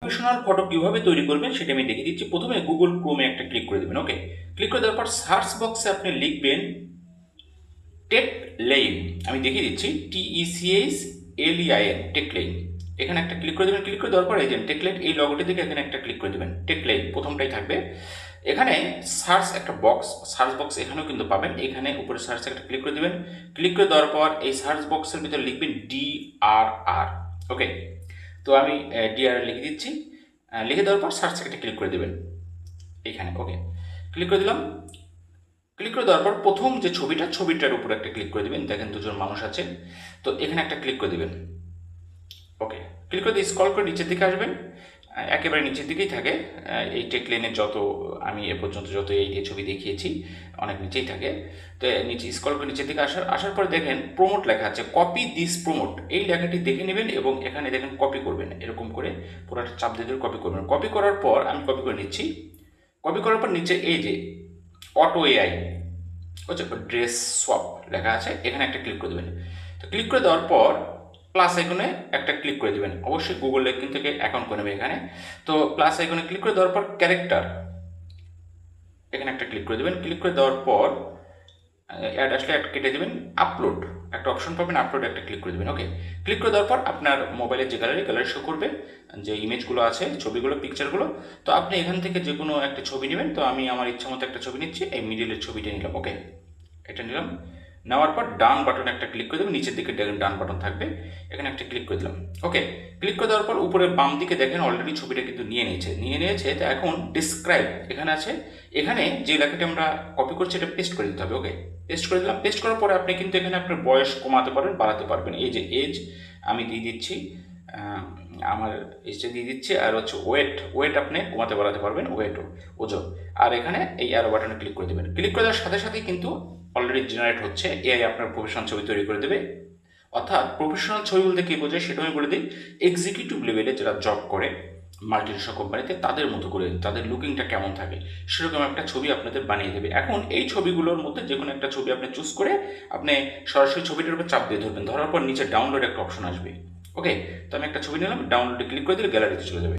Professional photo কিভাবে তৈরি করবেন সেটা আমি দেখিয়ে দিচ্ছি। প্রথমে গুগল ক্রোমে একটা ক্লিক করে দেবেন। ওকে, ক্লিক করে দেওয়ার পর সার্চ বক্সে আপনি লিখবেন টেক লেইন। আমি দেখিয়ে দিচ্ছি TECHLEIN, টেক লেইন। এখানে একটা ক্লিক করে দেবেন। ক্লিক করে দেওয়ার পর এই যে টেক লেইন এই লগোটি থেকে এখানে একটা ক্লিক করে দেবেন। টেক লেইন প্রথমটাই থাকবে। এখানে সার্চ একটা বক্স, সার্চ বক্স এখানেও কিন্তু পাবেন। এখানে উপরে সার্চ একটা ক্লিক করে দেবেন। ক্লিক করে দেওয়ার পর এই সার্চ বক্সের ভিতরে লিখবেন DRR। ওকে, তো আমি DRR লিখে দিচ্ছি। লিখে দেওয়ার পর সার্চ একটা ক্লিক করে দেবেন এইখানে। ওকে, ক্লিক করে দিলাম। ক্লিক করে দেওয়ার পর প্রথম যে ছবিটার উপরে একটা ক্লিক করে দেবেন। দেখেন দুজন মানুষ আছে, তো এখানে একটা ক্লিক করে দেবেন। ওকে, ক্লিক করে দিয়ে স্ক্রল করে নিচের দিকে আসবেন। একেবারে নিচের দিকেই থাকে এই টেক লেনের যত, আমি এ পর্যন্ত যত এই যে ছবি দেখিয়েছি অনেক নিচেই থাকে। তো নিচে স্ক্রল করে নিচের দিকে আসার পরে দেখেন প্রমোট লেখা আছে, কপি দিস প্রমোট। এই লেখাটি দেখে নেবেন এবং এখানে দেখেন কপি করবেন। এরকম করে পুরোটা চাপ দিয়ে ধরে কপি করবেন। কপি করার পর আমি কপি করে নিচ্ছি। কপি করার পর নিচে এই যে অটো AI হচ্ছে ড্রেস সোয়াপ লেখা আছে, এখানে একটা ক্লিক করে দেবেন। তো ক্লিক করে দেওয়ার পর প্লাস আইকনে একটা ক্লিক করে দেবেন। অবশ্যই গুগল লিঙ্ক থেকে অ্যাকাউন্ট করে নেবে এখানে। তো প্লাস আইকনে ক্লিক করে দেওয়ার পর ক্যারেক্টার এখানে একটা ক্লিক করে দেবেন। ক্লিক করে দেওয়ার পর অ্যাড আসলে একটা কেটে দেবেন। আপলোড একটা অপশন পাবেন, আপলোড একটা ক্লিক করে দেবেন। ওকে, ক্লিক করে দেওয়ার পর আপনার মোবাইলের যে গ্যালারি শো করবে, যে ইমেজগুলো আছে, ছবিগুলো, পিকচারগুলো। তো আপনি এখান থেকে যে কোনো একটা ছবি নেবেন। তো আমি আমার ইচ্ছা মতো একটা ছবি নিচ্ছি, এই মিডিলের ছবিটা নিলাম। ওকে, এটা নিলাম। নেওয়ার পর ডান বাটনে একটা ক্লিক করে দেবেন। নিচের দিকে ডান বাটন থাকবে, এখানে একটা ক্লিক করে দিলাম। ওকে, ক্লিক করে দেওয়ার পর উপরে বাম দিকে দেখেন অলরেডি ছবিটা কিন্তু নিয়ে নিয়েছে। তো এখন ডিসক্রাইব এখানে আছে, এখানে যে লেখাটি আমরা কপি করছি এটা পেস্ট করে দিতে হবে। ওকে, পেস্ট করে দিলাম। পেস্ট করার পরে আপনি কিন্তু এখানে আপনার বয়স কমাতে পারবেন, বাড়াতে পারবেন। এই যে এজ আমি দিয়ে দিচ্ছি, আমার এজটা দিয়ে দিচ্ছি। আর হচ্ছে ওয়েট আপনি কমাতে বাড়াতে পারবেন, ওজন। আর এখানে এই অ্যারো বাটনে ক্লিক করে দেবেন। ক্লিক করে দেওয়ার সাথে সাথেই কিন্তু অলরেডি জেনারেট হচ্ছে। এআই আপনার প্রফেশনাল ছবি তৈরি করে দেবে। অর্থাৎ প্রফেশনাল ছবি বলতে কি বোঝায় সেটা আমি বলে দিই। এক্সিকিউটিভ লেভেলে যারা জব করে মাল্টিনেশনাল কোম্পানিতে, তাদের মতো করে তাদের লুকিংটা কেমন থাকে সেরকম একটা ছবি আপনাদের বানিয়ে দেবে। এখন এই ছবিগুলোর মধ্যে যে কোনো একটা ছবি আপনি চুজ করে আপনি সরাসরি ছবিটার উপর চাপ দিয়ে ধরবেন। ধরার পর নিচে ডাউনলোড একটা অপশন আসবে। ওকে, তো আমি একটা ছবি নিলাম, ডাউনলোডে ক্লিক করে দিলে গ্যালারিতে চলে যাবে।